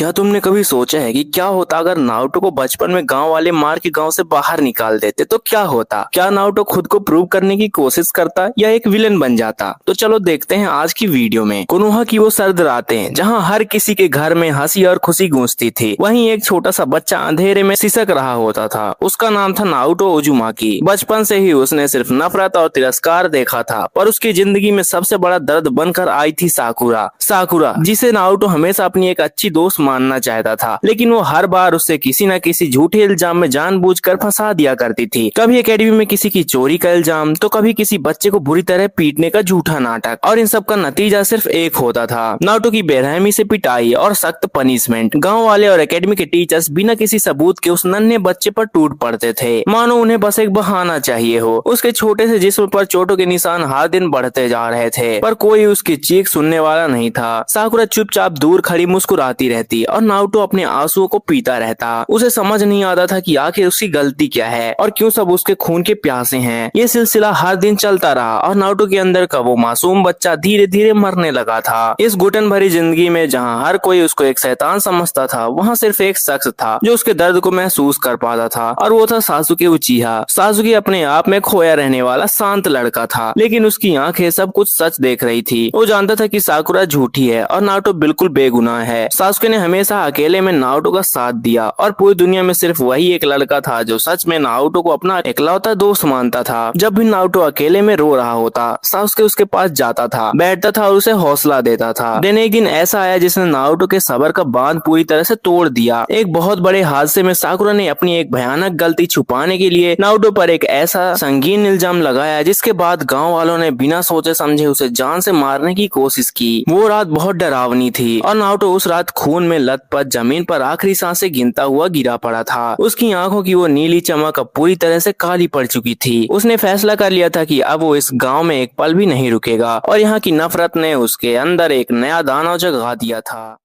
क्या तुमने कभी सोचा है कि क्या होता अगर नारुतो को बचपन में गांव वाले मार के गांव से बाहर निकाल देते तो क्या होता? क्या नारुतो खुद को प्रूव करने की कोशिश करता या एक विलन बन जाता? तो चलो देखते हैं आज की वीडियो में। कोनोहा की वो सर्द रातें जहां हर किसी के घर में हंसी और खुशी गूंजती थी, वहीं एक छोटा सा बच्चा अंधेरे में सिसक रहा होता था। उसका नाम था नारुतो उजुमाकी। बचपन से ही उसने सिर्फ नफरत और तिरस्कार देखा था, पर उसकी जिंदगी में सबसे बड़ा दर्द बनकर आई थी साकुरा, जिसे नारुतो हमेशा अपनी एक अच्छी दोस्त मानना चाहता था, लेकिन वो हर बार उससे किसी न किसी झूठे इल्जाम में जानबूझकर फंसा दिया करती थी। कभी एकेडमी में किसी की चोरी का इल्जाम, तो कभी किसी बच्चे को बुरी तरह पीटने का झूठा नाटक, और इन सब का नतीजा सिर्फ एक होता था, नारुतो की बेरहमी से पिटाई और सख्त पनिशमेंट। गाँव वाले और एकेडमी के टीचर्स बिना किसी सबूत के उस नन्हे बच्चे पर टूट पड़ते थे, मानो उन्हें बस एक बहाना चाहिए हो। उसके छोटे से जिस्म पर चोटों के निशान हर दिन बढ़ते जा रहे थे, पर कोई उसकी चीख सुनने वाला नहीं था। साकुरा चुपचाप दूर खड़ी मुस्कुराती रहती और नारुतो अपने आंसुओं को पीता रहता। उसे समझ नहीं आता था कि आखिर उसकी गलती क्या है और क्यों सब उसके खून के प्यासे हैं। ये सिलसिला हर दिन चलता रहा और नारुतो के अंदर का वो मासूम बच्चा धीरे धीरे मरने लगा था। इस घुटन भरी जिंदगी में जहाँ हर कोई उसको एक शैतान समझता था, वहाँ सिर्फ एक शख्स था जो उसके दर्द को महसूस कर पाता था, और वो था सासुके उचिहा। सासुके अपने आप में खोया रहने वाला शांत लड़का था, लेकिन उसकी आंखें सब कुछ सच देख रही थी। वो जानता था कि साकुरा झूठी है और नारुतो बिल्कुल बेगुनाह है। सासुके ने हमेशा अकेले में नारुतो का साथ दिया, और पूरी दुनिया में सिर्फ वही एक लड़का था जो सच में नारुतो को अपना इकलौता दोस्त मानता था। जब भी नारुतो अकेले में रो रहा होता, सासुके उसके पास जाता था, बैठता था और उसे हौसला देता था। दिन एक दिन ऐसा आया जिसने नारुतो के सब्र का बांध पूरी तरह से तोड़ दिया। एक बहुत बड़े हादसे में साकुरा ने अपनी एक भयानक गलती छुपाने के लिए नारुतो पर एक ऐसा संगीन इल्जाम लगाया, जिसके बाद गाँव वालों ने बिना सोचे समझे उसे जान से मारने की कोशिश की। वो रात बहुत डरावनी थी और नारुतो उस रात खून में लथपथ जमीन पर आखिरी सांसें गिनता हुआ गिरा पड़ा था। उसकी आंखों की वो नीली चमक अब पूरी तरह से काली पड़ चुकी थी। उसने फैसला कर लिया था कि अब वो इस गांव में एक पल भी नहीं रुकेगा, और यहाँ की नफरत ने उसके अंदर एक नया दाना जगा दिया था।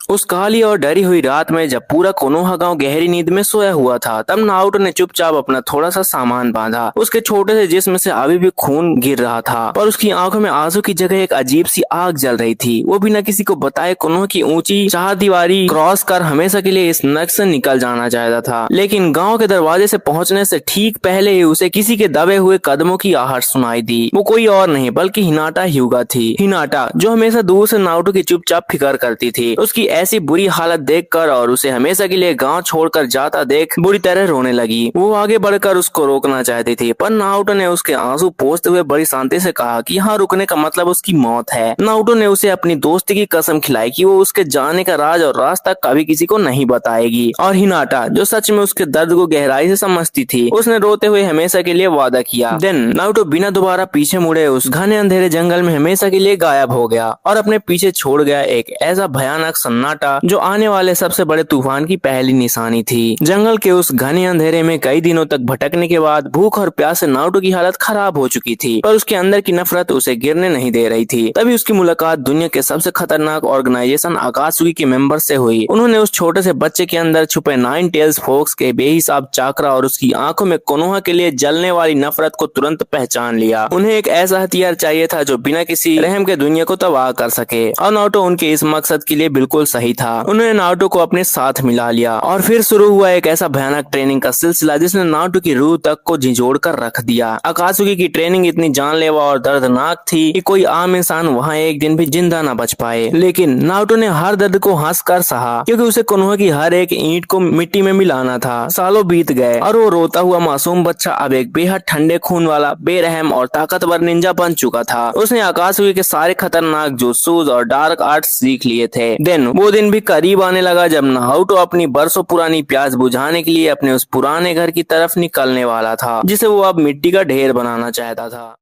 उस काली और डरी हुई रात में जब पूरा कोनोहा गांव गहरी नींद में सोया हुआ था, तब नारुतो ने चुपचाप अपना थोड़ा सा सामान बांधा। उसके छोटे से जिस्म से अभी भी खून गिर रहा था, पर उसकी आंखों में आंसू की जगह एक अजीब सी आग जल रही थी। वो बिना किसी को बताए कोनोहा की ऊंची चारदीवारी क्रॉस कर हमेशा के लिए इस नर्क से निकल जाना चाहता था। लेकिन गाँव के दरवाजे से पहुंचने से ठीक पहले ही उसे किसी के दबे हुए कदमों की आहट सुनाई दी। वो कोई और नहीं बल्कि हिनाटा ह्यूगा थी। हिनाटा जो हमेशा दूर से नारुतो की चुपचाप फिक्र करती थी। उसकी ऐसी बुरी हालत देखकर और उसे हमेशा के लिए गांव छोड़कर जाता देख बुरी तरह रोने लगी। वो आगे बढ़कर उसको रोकना चाहती थी, पर नारुतो ने उसके आंसू पोंछते हुए बड़ी शांति से कहा कि यहाँ रुकने का मतलब उसकी मौत है। नारुतो ने उसे अपनी दोस्ती की कसम खिलाई कि वो उसके जाने का राज और रास्ता कभी किसी को नहीं बताएगी। और हिनाटा जो सच में उसके दर्द को गहराई से समझती थी, उसने रोते हुए हमेशा के लिए वादा किया। देन नारुतो बिना दोबारा पीछे मुड़े उस घने अंधेरे जंगल में हमेशा के लिए गायब हो गया और अपने पीछे छोड़ गया एक ऐसा भयानक सन्नाटा जो आने वाले सबसे बड़े तूफान की पहली निशानी थी। जंगल के उस घने अंधेरे में कई दिनों तक भटकने के बाद भूख और प्यास से नारुतो की हालत खराब हो चुकी थी, पर उसके अंदर की नफरत उसे गिरने नहीं दे रही थी। तभी उसकी मुलाकात दुनिया के सबसे खतरनाक ऑर्गेनाइजेशन अकात्सुकी के मेंबर से हुई। उन्होंने उस छोटे से बच्चे के अंदर छुपे 9 टेल्स फोक्स के बेहिसाब चाकरा और उसकी आंखों में कोनोहा के लिए जलने वाली नफरत को तुरंत पहचान लिया। उन्हें एक ऐसा हथियार चाहिए था जो बिना किसी रहम के दुनिया को तबाह कर सके, और नारुतो उनके इस मकसद के लिए बिल्कुल सही था। उन्होंने नारुतो को अपने साथ मिला लिया और फिर शुरू हुआ एक ऐसा भयानक ट्रेनिंग का सिलसिला जिसने नारुतो की रूह तक को झिंझोड़ कर रख दिया। अकात्सुकी की ट्रेनिंग इतनी जानलेवा और दर्दनाक थी कि कोई आम इंसान वहाँ एक दिन भी जिंदा न बच पाए, लेकिन नारुतो ने हर दर्द को हंस कर सहा, क्योंकि उसे कोनोहा की हर एक ईंट को मिट्टी में मिलाना था। सालों बीत गए और वो रोता हुआ मासूम बच्चा अब एक बेहद ठंडे खून वाला, बेरहम और ताकतवर निंजा बन चुका था। उसने अकात्सुकी के सारे खतरनाक जुत्सुस और डार्क आर्ट्स सीख लिए थे। देन वो दिन भी करीब आने लगा जब नारुतो अपनी बरसों पुरानी प्यास बुझाने के लिए अपने उस पुराने घर की तरफ निकलने वाला था, जिसे वो अब मिट्टी का ढेर बनाना चाहता था।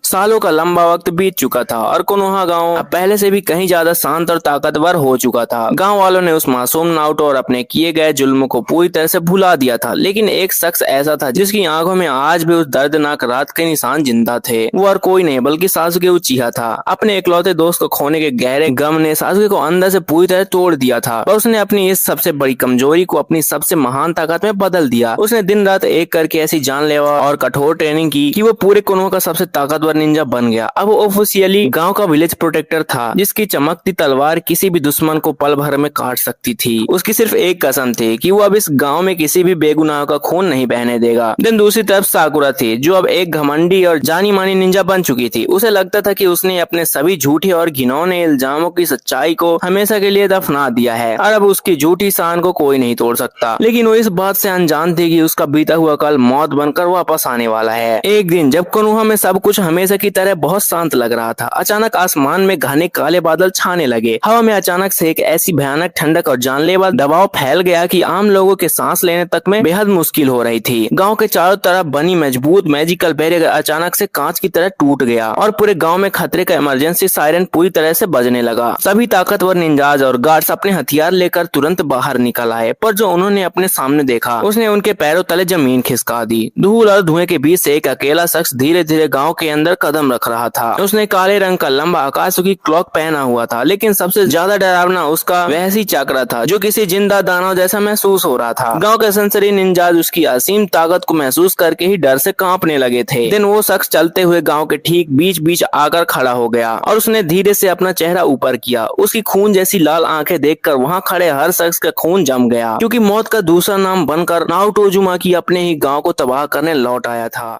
सालों का लंबा वक्त बीत चुका था और कोनोहा गांव पहले से भी कहीं ज्यादा शांत और ताकतवर हो चुका था। गांव वालों ने उस मासूम नारुतो और अपने किए गए जुल्म को पूरी तरह से भुला दिया था, लेकिन एक शख्स ऐसा था जिसकी आंखों में आज भी उस दर्दनाक रात के निशान जिंदा थे। वो और कोई नहीं बल्कि सासुके उचिहा था। अपने इकलौते दोस्त को खोने के गहरे गम ने सासुके को अंदर से पूरी तरह तोड़ दिया था, और उसने अपनी इस सबसे बड़ी कमजोरी को अपनी सबसे महान ताकत में बदल दिया। उसने दिन रात एक करके ऐसी जानलेवा और कठोर ट्रेनिंग की कि वो पूरे कोनोहा का सबसे ताकतवर निंजा बन गया। अब वो ऑफिशियली गांव का विलेज प्रोटेक्टर था, जिसकी चमकती तलवार किसी भी दुश्मन को पल भर में काट सकती थी। उसकी सिर्फ एक कसम थी कि वो अब इस गांव में किसी भी बेगुनाह का खून नहीं बहने देगा। देन दूसरी तरफ साकुरा थी, जो अब एक घमंडी और जानी मानी निंजा बन चुकी थी। उसे लगता था कि उसने अपने सभी झूठे और घिनौने इल्जामों की सच्चाई को हमेशा के लिए दफना दिया है और अब उसकी झूठी शान को कोई नहीं तोड़ सकता। लेकिन वो इस बात से अनजान थी कि उसका बीता हुआ कल मौत बनकर वापस आने वाला है। एक दिन जब कोनोहा में सब कुछ हमेशा की तरह बहुत शांत लग रहा था, अचानक आसमान में घने काले बादल छाने लगे। हवा में अचानक से एक ऐसी भयानक ठंडक और जानलेवा दबाव फैल गया कि आम लोगों के सांस लेने तक में बेहद मुश्किल हो रही थी। गांव के चारों तरफ बनी मजबूत मैजिकल बैरियर अचानक से कांच की तरह टूट गया और पूरे गांव में खतरे का इमरजेंसी सायरन पूरी तरह से बजने लगा। सभी ताकतवर निंजाज और गार्ड्स अपने हथियार लेकर तुरंत बाहर निकल आए, पर जो उन्होंने अपने सामने देखा उसने उनके पैरों तले जमीन खिसका दी। धूल और धुएं के बीच से एक अकेला शख्स धीरे धीरे गांव के अंदर कदम रख रहा था। उसने काले रंग का लंबा आकाशुकी क्लॉक पहना हुआ था, लेकिन सबसे ज्यादा डरावना उसका वहसी चक्र था जो किसी जिंदा दानव जैसा महसूस हो रहा था। गांव के सनसनी निंजाज उसकी असीम ताकत को महसूस करके ही डर से कांपने लगे थे। दिन वो शख्स चलते हुए गांव के ठीक बीच बीच आकर खड़ा हो गया और उसने धीरे से अपना चेहरा ऊपर किया। उसकी खून जैसी लाल आंखें देखकर वहां खड़े हर शख्स का खून जम गया, क्योंकि मौत का दूसरा नाम बनकर नारुतो उज़ुमाकी अपने ही गांव को तबाह करने लौट आया था।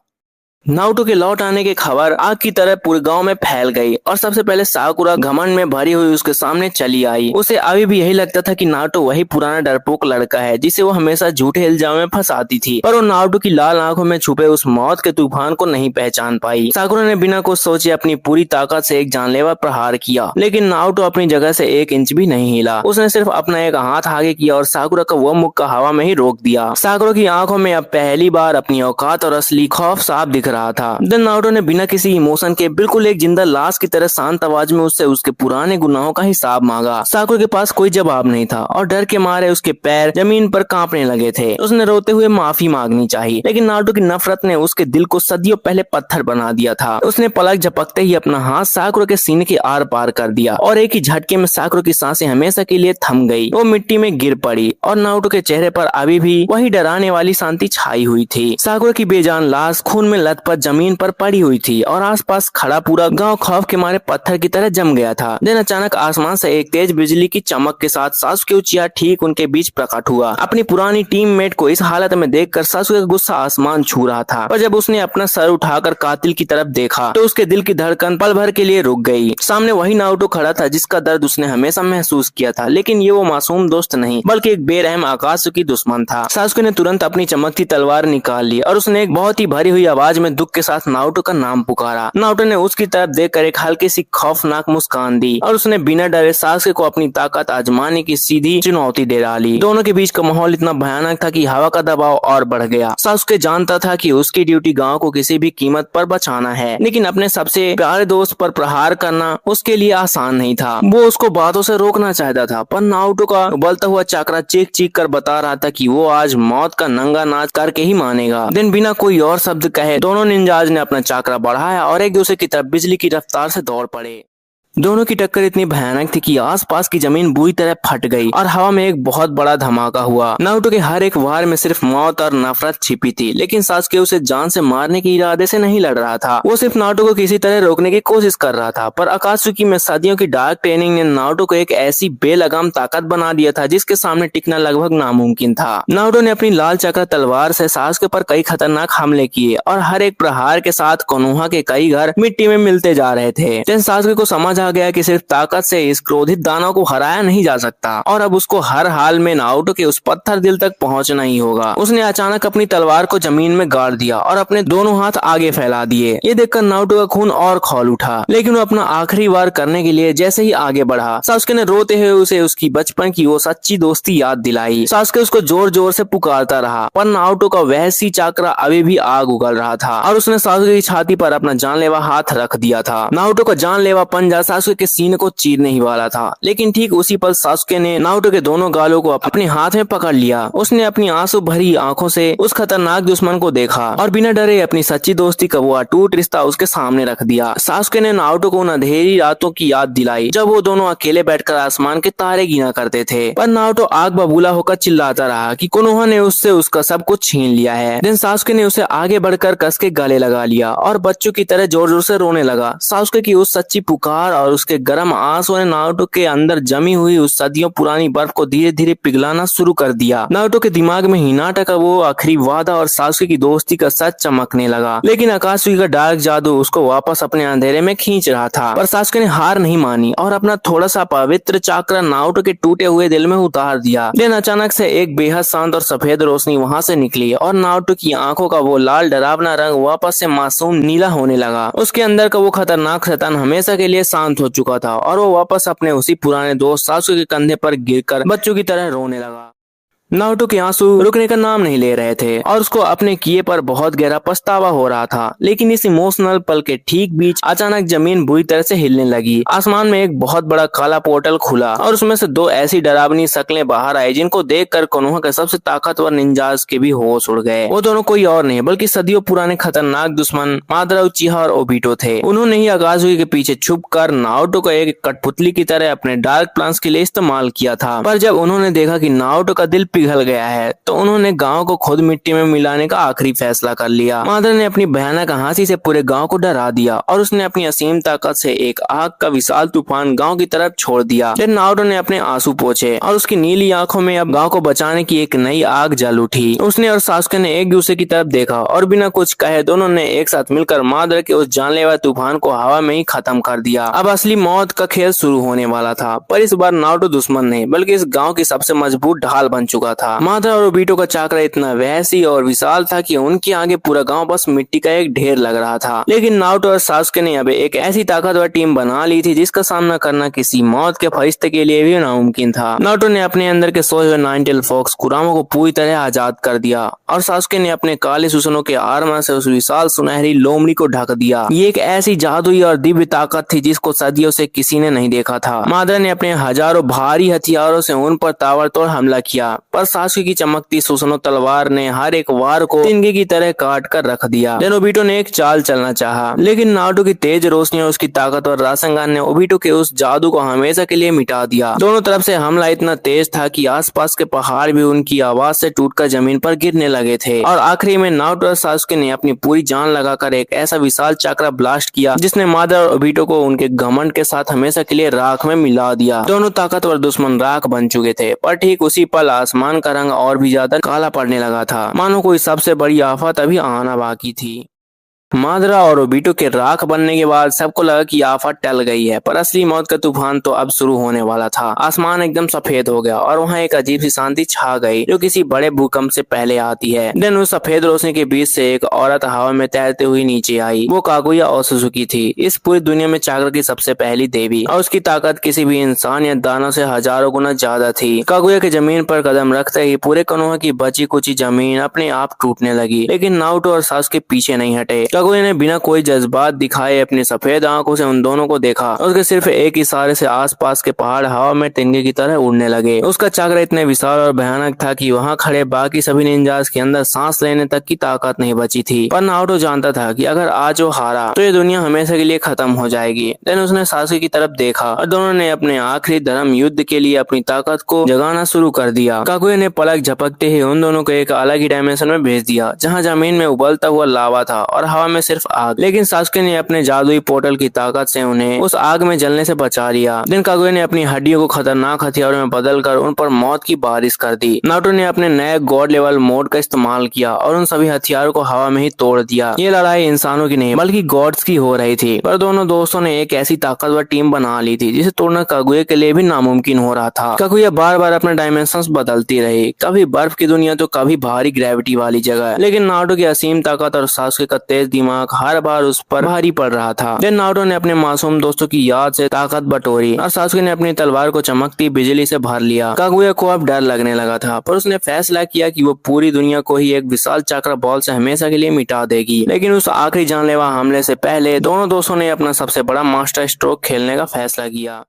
नारुतो के लौट आने की खबर आग की तरह पूरे गांव में फैल गई और सबसे पहले साकुरा घमंड में भरी हुई उसके सामने चली आई। उसे अभी भी यही लगता था कि नारुतो वही पुराना डरपोक लड़का है जिसे वो हमेशा झूठे इल्जाम में फंसाती थी, पर वो नारुतो की लाल आंखों में छुपे उस मौत के तूफान को नहीं पहचान पाई। साकुरा ने बिना कुछ सोचे अपनी पूरी ताकत से एक जानलेवा प्रहार किया, लेकिन नारुतो अपनी जगह से एक इंच भी नहीं हिला। उसने सिर्फ अपना एक हाथ आगे किया और साकुरा का वो मुक्का हवा में ही रोक दिया। साकुरा की आंखों में अब पहली बार अपनी औकात और असली खौफ साफ दिख रहा था। देन नारुतो ने बिना किसी इमोशन के बिल्कुल एक जिंदा लाश की तरह शांत आवाज में उससे उसके पुराने गुनाहों का हिसाब मांगा। साकुरा के पास कोई जवाब नहीं था और डर के मारे उसके पैर जमीन पर कांपने लगे थे। उसने रोते हुए माफी मांगनी चाहिए, लेकिन नारुतो की नफरत ने उसके दिल को सदियों पहले पत्थर बना दिया था। उसने पलक झपकते ही अपना हाथ साकुरा के सीने के आर पार कर दिया और एक ही झटके में साकुरा की सांसें हमेशा के लिए थम गई। वो मिट्टी में गिर पड़ी और नारुतो के चेहरे पर अभी भी वही डराने वाली शांति छाई हुई थी। साकुरा की बेजान लाश खून में लथपथ जमीन पर पड़ी हुई थी और आसपास खड़ा पूरा गांव खौफ के मारे पत्थर की तरह जम गया था। देन अचानक आसमान से एक तेज बिजली की चमक के साथ सासुके उचिहा ठीक उनके बीच प्रकट हुआ। अपनी पुरानी टीममेट को इस हालत में देखकर सासुके का गुस्सा आसमान छू रहा था, पर जब उसने अपना सर उठाकर कातिल की तरफ देखा तो उसके दिल की धड़कन पल भर के लिए रुक गई। सामने वही नारुतो खड़ा था जिसका दर्द उसने हमेशा महसूस किया था, लेकिन ये वो मासूम दोस्त नहीं बल्कि एक बेरहम आकाशुकी दुश्मन था। सासुके ने तुरंत अपनी चमकती तलवार निकाल ली और उसने एक बहुत ही भरी हुई आवाज में दुख के साथ नारुतो का नाम पुकारा। नारुतो ने उसकी तरफ देखकर एक हल्की सी खौफनाक मुस्कान दी और उसने बिना डरे सासुके को अपनी ताकत आजमाने की सीधी चुनौती दे डाली। दोनों के बीच का माहौल इतना भयानक था कि हवा का दबाव और बढ़ गया। सासुके जानता था कि उसकी ड्यूटी गांव को किसी भी कीमत पर बचाना है, लेकिन अपने सबसे प्यारे दोस्त पर प्रहार करना उसके लिए आसान नहीं था। वो उसको बातों से रोकना चाहता था, पर नारुतो का उबलता हुआ चक्रा चीख चीख कर बता रहा था कि वो आज मौत का नंगा नाच करके ही मानेगा। दिन बिना कोई और शब्द कहे दोनों निंजाज ने अपना चक्रा बढ़ाया और एक दूसरे की तरफ बिजली की रफ्तार से दौड़ पड़े। दोनों की टक्कर इतनी भयानक थी कि आसपास की जमीन बुरी तरह फट गई और हवा में एक बहुत बड़ा धमाका हुआ। नारुतो के हर एक वार में सिर्फ मौत और नफरत छिपी थी, लेकिन सासुके उसे जान से मारने के इरादे से नहीं लड़ रहा था। वो सिर्फ नारुतो को किसी तरह रोकने की कोशिश कर रहा था, पर आकाशुकी में सदियों की डार्क ट्रेनिंग ने नारुतो को एक ऐसी बेलगाम ताकत बना दिया था जिसके सामने टिकना लगभग नामुमकिन था। नारुतो ने अपनी लाल चक्र तलवार से सासुके पर कई खतरनाक हमले किए और हर एक प्रहार के साथ कोनोहा के कई घर मिट्टी में मिलते जा रहे थे। सासुके को समझ आ गया कि सिर्फ ताकत से इस क्रोधित दानव को हराया नहीं जा सकता और अब उसको हर हाल में नारुतो के उस पत्थर दिल तक पहुंचना ही होगा। उसने अचानक अपनी तलवार को जमीन में गाड़ दिया और अपने दोनों हाथ आगे फैला दिए। ये देखकर नारुतो का खून और खौल उठा, लेकिन वो अपना आखिरी वार करने के लिए जैसे ही आगे बढ़ा, सासुके ने रोते हुए उसे उसकी बचपन की वो सच्ची दोस्ती याद दिलाई। सासुके उसको जोर जोर से पुकारता रहा, पर नारुतो का वहसी चक्र अभी भी आग उगल रहा था और उसने सासुके की छाती पर अपना जानलेवा हाथ रख दिया था। नारुतो का जानलेवा पंजा सासुके के सीने को चीरने ही वाला था, लेकिन ठीक उसी पल सासुके ने नारुतो के दोनों गालों को अपने हाथ में पकड़ लिया। उसने अपनी आंसू भरी आंखों से उस खतरनाक दुश्मन को देखा और बिना डरे अपनी सच्ची दोस्ती का वो अटूट रिश्ता उसके सामने रख दिया। सासुके ने नारुतो को उन अंधेरी रातों की याद दिलाई जब वो दोनों अकेले बैठकर आसमान के तारे गिना करते थे, पर नारुतो आग बबूला होकर चिल्लाता रहा कि कोनोहा ने उससे उसका सब कुछ छीन लिया है। देन सासुके ने उसे आगे बढ़कर कस के गले लगा लिया और बच्चों की तरह जोर जोर से रोने लगा। सासुके की उस सच्ची पुकार और उसके गर्म आंसुओं ने नारुतो के अंदर जमी हुई उस सदियों पुरानी बर्फ को धीरे धीरे पिघलाना शुरू कर दिया। नारुतो के दिमाग में हिनाटा का वो आखिरी वादा और सासुके की दोस्ती का सच चमकने लगा, लेकिन आकाशुकी का डार्क जादू उसको वापस अपने अंधेरे में खींच रहा था। पर सासुके ने हार नहीं मानी और अपना थोड़ा सा पवित्र चाक्रा नारुतो के टूटे हुए दिल में उतार दिया। देन अचानक से एक बेहद शांत और सफेद रोशनी वहां से निकली और नारुतो की आंखों का वो लाल डरावना रंग वापस से मासूम नीला होने लगा। उसके अंदर का वो खतरनाक शैतान हमेशा के लिए शांत हो चुका था और वो वापस अपने उसी पुराने दोस्त सासुके के कंधे पर गिरकर बच्चों की तरह रोने लगा। नारुतो के आंसू रुकने का नाम नहीं ले रहे थे और उसको अपने किए पर बहुत गहरा पछतावा हो रहा था, लेकिन इस इमोशनल पल के ठीक बीच अचानक जमीन बुरी तरह से हिलने लगी। आसमान में एक बहुत बड़ा काला पोर्टल खुला और उसमें से दो ऐसी डरावनी शक्लें बाहर आई जिनको देखकर कोनोहा के सबसे ताकतवर निंजास के भी होश उड़ गए। वो दोनों कोई और नहीं बल्कि सदियों पुराने खतरनाक दुश्मन मादरा उचिहा और ओबिटो थे। उन्होंने ही आकाशुकी के पीछे छुप कर नारुतो को एक कठपुतली की तरह अपने डार्क प्लान्स के लिए इस्तेमाल किया था। पर जब उन्होंने देखा कि नारुतो का दिल पिघल गया है तो उन्होंने गांव को खुद मिट्टी में मिलाने का आखिरी फैसला कर लिया। मादर ने अपनी भयानक हंसी से पूरे गांव को डरा दिया और उसने अपनी असीम ताकत से एक आग का विशाल तूफान गांव की तरफ छोड़ दिया। फिर नारुतो ने अपने आंसू पोंछे और उसकी नीली आंखों में अब गांव को बचाने की एक नई आग जल उठी। उसने और सासुके ने एक दूसरे की तरफ देखा और बिना कुछ कहे दोनों ने एक साथ मिलकर मादर के उस जानलेवा तूफान को हवा में ही खत्म कर दिया। अब असली मौत का खेल शुरू होने वाला था, पर इस बार नारुतो दुश्मन नहीं बल्कि इस गांव की सबसे मजबूत ढाल बन चुका था। मादरा और ओबिटो का चाकरा इतना वहसी और विशाल था कि उनके आगे पूरा गांव बस मिट्टी का एक ढेर लग रहा था। लेकिन नारुतो और सासुके ने अब एक ऐसी ताकतवर टीम बना ली थी जिसका सामना करना किसी मौत के फरिश्ते के लिए भी नामुमकिन था। नारुतो ने अपने अंदर के सोए हुए नाइन-टेल फॉक्स कुरामा को पूरी तरह आजाद कर दिया और सासुके ने अपने काले सुसनों के आर्मर से उस विशाल सुनहरी लोमड़ी को ढक दिया। ये एक ऐसी जादुई और दिव्य ताकत थी जिसको सदियों से किसी ने नहीं देखा था। मादरा ने अपने हजारों भारी हथियारों से उन पर ताबड़तोड़ हमला किया, पर सासुके की चमकती सुसनो तलवार ने हर एक वार को तिनके की तरह काट कर रख दिया। देन ओबिटो ने एक चाल चलना चाहा, लेकिन नारुतो की तेज रोशनी और उसकी ताकतवर रासंगान ने ओबिटो के उस जादू को हमेशा के लिए मिटा दिया। दोनों तरफ से हमला इतना तेज था कि आसपास के पहाड़ भी उनकी आवाज से टूटकर जमीन पर गिरने लगे थे और आखिरी में नारुतो और सासुके ने अपनी पूरी जान लगाकर एक ऐसा विशाल चक्रा ब्लास्ट किया जिसने मादर और ओबिटो को उनके घमंड के साथ हमेशा के लिए राख में मिला दिया। दोनों ताकतवर दुश्मन राख बन चुके थे, पर ठीक उसी पल आसमान का रंग और भी ज्यादा काला पड़ने लगा था, मानो कोई सबसे बड़ी आफत अभी आना बाकी थी। मादरा और ओबिटो के राख बनने के बाद सबको लगा कि आफत टल गई है, पर असली मौत का तूफान तो अब शुरू होने वाला था। आसमान एकदम सफेद हो गया और वहाँ एक अजीब सी शांति छा गई जो किसी बड़े भूकंप से पहले आती है। देन उस सफेद रोशनी के बीच से एक औरत हवा में तैरते हुई नीचे आई। वो कागुया ओत्सुजुकी थी, इस पूरी दुनिया में चाक्रा की सबसे पहली देवी, और उसकी ताकत किसी भी इंसान या दानव से हजारों गुना ज्यादा थी। कागुया के जमीन पर कदम रखते ही पूरे कोनोहा की बची कुची जमीन अपने आप टूटने लगी, लेकिन नारुतो और सासुके पीछे नहीं हटे। कागुया ने बिना कोई जज्बात दिखाए अपनी सफेद आंखों से उन दोनों को देखा। उसके सिर्फ एक इशारे से आसपास के पहाड़ हवा में तिनके की तरह उड़ने लगे। उसका चाकरा इतने विशाल और भयानक था कि वहाँ खड़े बाकी सभी निंजास के अंदर सांस लेने तक की ताकत नहीं बची थी। पर नारुतो जानता था कि अगर आज वो हारा तो ये दुनिया हमेशा के लिए खत्म हो जाएगी। देन उसने सासुके की तरफ देखा और दोनों ने अपने आखिरी धर्म युद्ध के लिए अपनी ताकत को जगाना शुरू कर दिया। कागुया ने पलक झपकते ही उन दोनों को एक अलग ही डायमेंशन में भेज दिया, जहाँ जमीन में उबलता हुआ लावा था और हवा में सिर्फ आग। लेकिन सासुके ने अपने जादुई पोर्टल की ताकत से उन्हें उस आग में जलने से बचा लिया। देन कागुया ने अपनी हड्डियों को खतरनाक हथियारों में बदलकर उन पर मौत की बारिश कर दी। नारुतो ने अपने नए गॉड लेवल मोड का इस्तेमाल किया और उन सभी हथियारों को हवा में ही तोड़ दिया। ये लड़ाई इंसानों की नहीं बल्कि गॉड्स की हो रही थी, पर दोनों दोस्तों ने एक ऐसी ताकतवर टीम बना ली थी जिसे तोड़ना कागुया के लिए भी नामुमकिन हो रहा था। कागुया बार बार अपने डायमेंशंस बदलती रही, कभी बर्फ की दुनिया तो कभी भारी ग्रेविटी वाली जगह, लेकिन नारुतो की असीम ताकत और सासुके का तेज दिमाग हर बार उस पर भारी पड़ रहा था। देन नारुतो ने अपने मासूम दोस्तों की याद से ताकत बटोरी और सासुके ने अपनी तलवार को चमकती बिजली से भर लिया। कागुया को अब डर लगने लगा था, पर उसने फैसला किया कि वो पूरी दुनिया को ही एक विशाल चक्र बॉल से हमेशा के लिए मिटा देगी। लेकिन उस आखिरी जानलेवा हमले से पहले दोनों दोस्तों ने अपना सबसे बड़ा मास्टर स्ट्रोक खेलने का फैसला किया।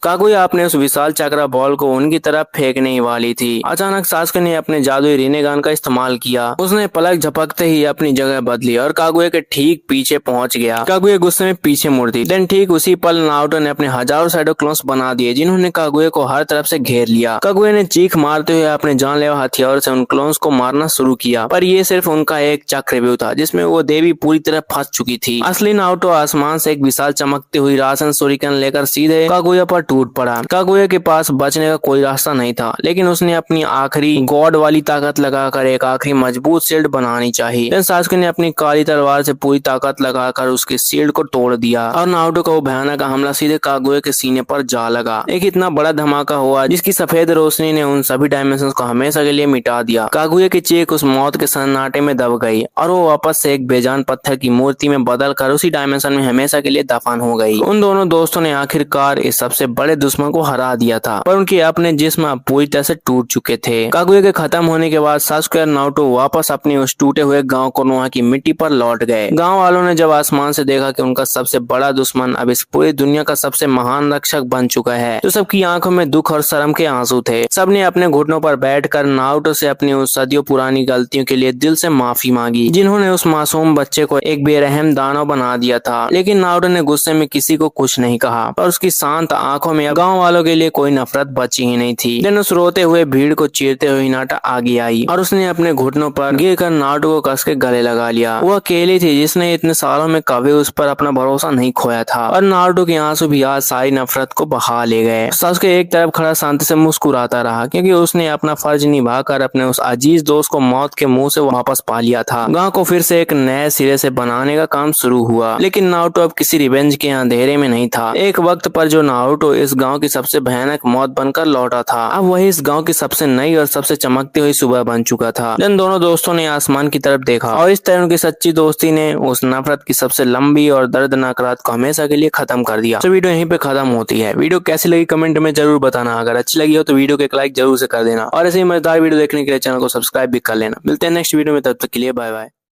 कागुया अपने उस विशाल चक्रा बॉल को उनकी तरफ फेंकने ही वाली थी। अचानक सासुके ने अपने जादुई रिनेगान का इस्तेमाल किया। उसने पलक झपकते ही अपनी जगह बदली और कागुया के ठीक पीछे पहुंच गया। कागुया गुस्से में पीछे मुड़ दी। देन ठीक उसी पल नारुतो ने अपने हजारों शैडो क्लोन्स बना दिए, जिन्होंने कागुया को हर तरफ से घेर लिया। कागुया ने चीख मारते हुए अपने जानलेवा हथियार से उन क्लोन्स को मारना शुरू किया, पर ये सिर्फ उनका एक चक्रव्यूह था जिसमें वो देवी पूरी तरह फंस चुकी थी। असली नारुतो आसमान से एक विशाल चमकती हुई राशन शूरिकेन लेकर सीधे कागुया पर टूट पड़ा। कागुया के पास बचने का कोई रास्ता नहीं था, लेकिन उसने अपनी आखिरी गॉड वाली ताकत लगाकर एक आखिरी मजबूत शील्ड बनानी चाहिए। देन सासुके ने अपनी काली तलवार से पूरी ताकत लगाकर उसके शील्ड को तोड़ दिया और नारुतो का वो भयानक हमला सीधे कागुया के सीने पर जा लगा। एक इतना बड़ा धमाका हुआ जिसकी सफेद रोशनी ने उन सभी डायमेंशंस को हमेशा के लिए मिटा दिया। कागुया की चीख उस मौत के सन्नाटे में दब गई और वो वापस से एक बेजान पत्थर की मूर्ति में बदल कर उसी डायमेंशन में हमेशा के लिए दफन हो गई। उन दोनों दोस्तों ने आखिरकार इस सबसे बड़े दुश्मन को हरा दिया था, पर उनके अपने जिस्म अब पूरी तरह से टूट चुके थे। कागुया के खत्म होने के बाद सासुके और नारुतो वापस अपने उस टूटे हुए गांव कोनोहा की मिट्टी पर लौट गए। गांव वालों ने जब आसमान से देखा कि उनका सबसे बड़ा दुश्मन अब इस पूरी दुनिया का सबसे महान रक्षक बन चुका है, तो सबकी आंखों में दुख और शर्म के आंसू थे। सबने अपने घुटनों पर बैठकर नारुतो से अपनी उस सदियों पुरानी गलतियों के लिए दिल से माफी मांगी, जिन्होंने उस मासूम बच्चे को एक बेरहम दानव बना दिया था। लेकिन नारुतो ने गुस्से में किसी को कुछ नहीं कहा, पर उसकी शांत आंखों में गांव वालों के लिए कोई नफरत बची ही नहीं थी। देन उस रोते हुए भीड़ को चीरते हुए हिनाटा आगे आई और उसने अपने घुटनों पर गिरकर नारुतो को कस के गले लगा लिया। वो अकेली थी जिसने इतने सालों में कभी उस पर अपना भरोसा नहीं खोया था, और नारुतो के आंसू भी आज सारी नफरत को बहा ले गए। सासुके एक तरफ खड़ा शांति से मुस्कुराता रहा, क्योंकि उसने अपना फर्ज निभाकर अपने उस अजीज दोस्त को मौत के मुंह से वापस पा लिया था। गांव को फिर से एक नए सिरे से बनाने का काम शुरू हुआ, लेकिन नारुतो अब किसी रिवेंज के अंधेरे में नहीं था। एक वक्त पर जो नारुतो इस गांव की सबसे भयानक मौत बनकर लौटा था, अब वही इस गांव की सबसे नई और सबसे चमकती हुई सुबह बन चुका था। देन दोनों दोस्तों ने आसमान की तरफ देखा और इस तरह उनकी सच्ची दोस्ती ने उस नफरत की सबसे लंबी और दर्दनाक रात को हमेशा के लिए खत्म कर दिया। तो वीडियो यहीं पे खत्म होती है। वीडियो कैसी लगी कमेंट में जरूर बताना। अगर अच्छी लगी हो तो वीडियो को एक लाइक जरूर से कर देना, और ऐसे ही मजेदार वीडियो देखने के लिए चैनल को सब्सक्राइब भी कर लेना। मिलते हैं नेक्स्ट वीडियो में, तब तक के लिए बाय बाय।